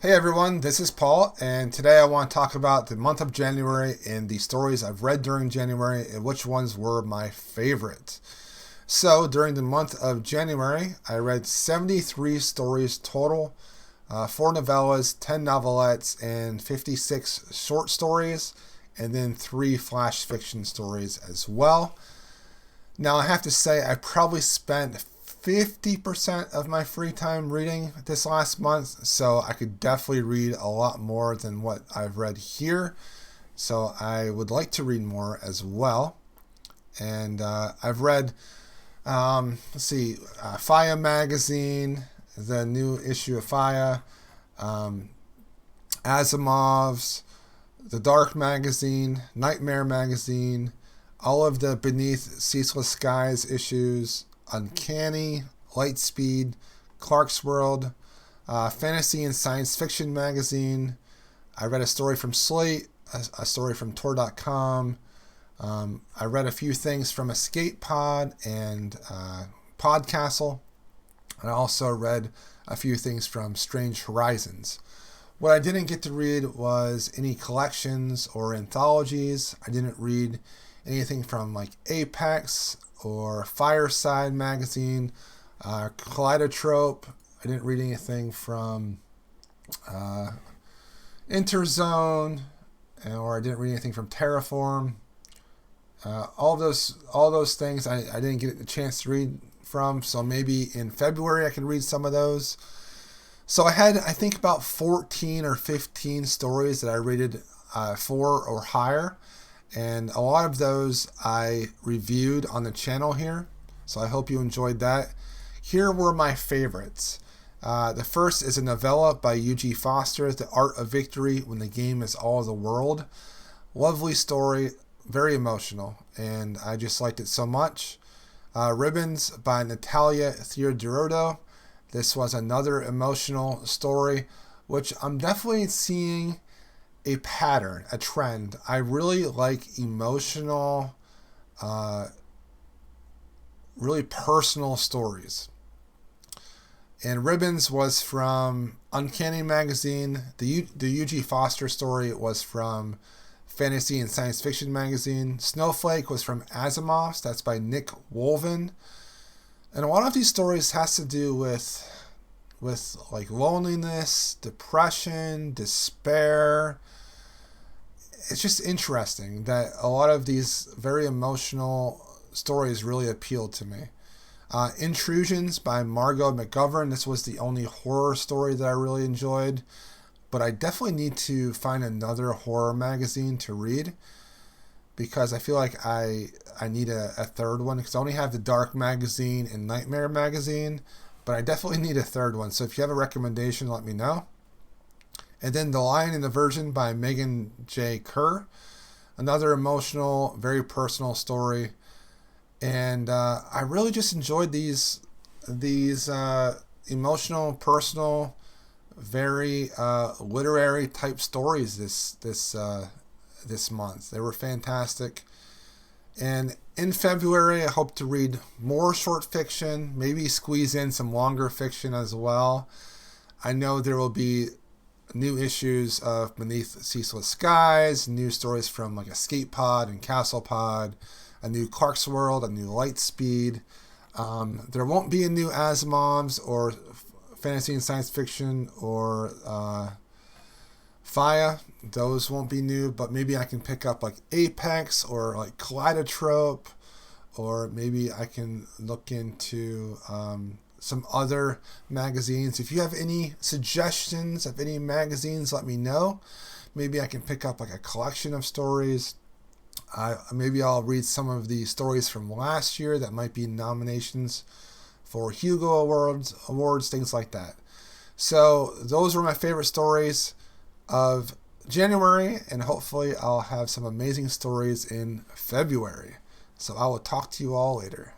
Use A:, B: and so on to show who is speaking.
A: Hey everyone, this is Paul, and today I want to talk about the month of January and the stories I've read during January and which ones were my favorite. So, during the month of January, I read 73 stories total, 4 novellas, 10 novelettes, and 56 short stories, and then 3 flash fiction stories as well. Now, I have to say, I probably spent 50% of my free time reading this last month, so I could definitely read a lot more than what I've read here. So I would like to read more as well. And I've read, Fire Magazine, the new issue of Fire, um, Asimov's, The Dark Magazine, Nightmare Magazine, all of the Beneath Ceaseless Skies issues, Uncanny, Lightspeed, Clark's World, Fantasy and Science Fiction Magazine. I read a story from Slate, a story from Tor.com. I read a few things from Escape Pod and Podcastle. I also read a few things from Strange Horizons. What I didn't get to read was any collections or anthologies. I didn't read anything from like Apex or Fireside Magazine, Kaleidotrope. I didn't read anything from Interzone, or I didn't read anything from Terraform. All those things I didn't get a chance to read from. So maybe in February I can read some of those. So I had, I think, about 14 or 15 stories that I rated 4 or higher. And a lot of those I reviewed on the channel here. So I hope you enjoyed that. Here were my favorites. The first is a novella by U.G. Foster, The Art of Victory When the Game is All the World. Lovely story, very emotional, and I just liked it so much. Ribbons by Natalia Theodorodou. This was another emotional story, which I'm definitely seeing a pattern, a trend. I really like emotional, really personal stories. And Ribbons was from Uncanny Magazine. The U.G. Foster story was from Fantasy and Science Fiction Magazine. Snowflake was from Asimov's. That's by Nick Wolven. And a lot of these stories has to do with like loneliness, depression, despair. It's just interesting that a lot of these very emotional stories really appealed to me. Intrusions by Margot McGovern. This was the only horror story that I really enjoyed. But I definitely need to find another horror magazine to read, because I feel like I need a third one, because I only have the Dark Magazine and Nightmare Magazine, but I definitely need a third one. So if you have a recommendation, let me know. And then The Lion in the Virgin by Megan J. Kerr. Another emotional, very personal story. And I really just enjoyed these emotional, personal, very literary type stories this month. They were fantastic. And in February, I hope to read more short fiction, maybe squeeze in some longer fiction as well. I know there will be new issues of Beneath Ceaseless Skies, new stories from like Escape Pod and Castle Pod, a new Clark's World, a new Lightspeed. There won't be a new Asimov's or Fantasy and Science Fiction or Fire. Those won't be new, but maybe I can pick up like Apex or like Kaleidotrope, or maybe I can look into some other magazines. If you have any suggestions of any magazines, let me know. Maybe I can pick up like a collection of stories. Maybe I'll read some of the stories from last year that might be nominations for Hugo Awards, things like that. So those were my favorite stories of January, and hopefully I'll have some amazing stories in February. So I will talk to you all later.